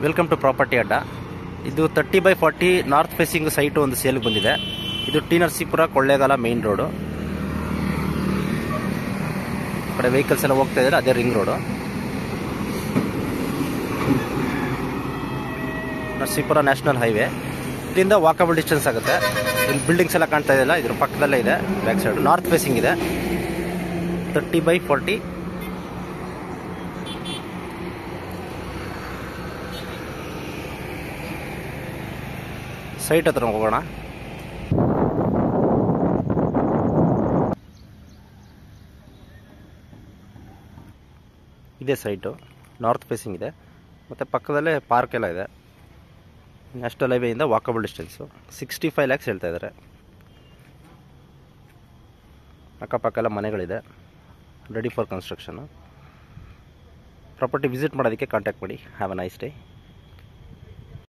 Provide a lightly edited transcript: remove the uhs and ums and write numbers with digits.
Welcome to property ಅಡ್ಡ. ಇದು 30/40 north facing site ಒಂದು ಸೇಲ್ಗೆ ಬಂದಿದೆ. ಇದು T Narasipura Kollegal main road. ಈ ಕಡೆ ವೆಹಿಕಲ್ಸ್ ಎಲ್ಲ ಹೋಗ್ತಾ ಇದ್ದಾರೆ, ಅದೇ ring road. Narasipura national highway. ಇಲ್ಲಿಂದ ವಾಕಬಲ್ ಡಿಸ್ಟೆನ್ಸ್ ಆಗುತ್ತೆ. ಇಲ್ಲಿ ಬಿಲ್ಡಿಂಗ್ಸ್ ಎಲ್ಲ ಕಾಣ್ತಾ ಇದೆಯಲ್ಲ, ಇದ್ರ ಪಕ್ಕದಲ್ಲೇ ಇದೆ. ಬ್ಯಾಕ್ ಸೈಡ್ ನಾರ್ತ್ ಫೇಸಿಂಗ್ ಇದೆ. 30/40 ಸೈಟ್ ಹತ್ರ ಹೋಗೋಣ. ಇದೇ ಸೈಟು, ನಾರ್ತ್ ಫೇಸಿಂಗ್ ಇದೆ. ಮತ್ತು ಪಕ್ಕದಲ್ಲೇ ಪಾರ್ಕ್ ಎಲ್ಲ ಇದೆ. ನ್ಯಾಷನಲ್ ಹೈವೇಯಿಂದ ವಾಕಬಲ್ ಡಿಸ್ಟೆನ್ಸು. 65 lakhs ಹೇಳ್ತಾ ಇದ್ದಾರೆ. ಅಕ್ಕಪಕ್ಕ ಎಲ್ಲ ಮನೆಗಳಿದೆ, ready for construction. Property visit ಮಾಡೋದಕ್ಕೆ ಕಾಂಟ್ಯಾಕ್ಟ್ ಮಾಡಿ. Have a nice day.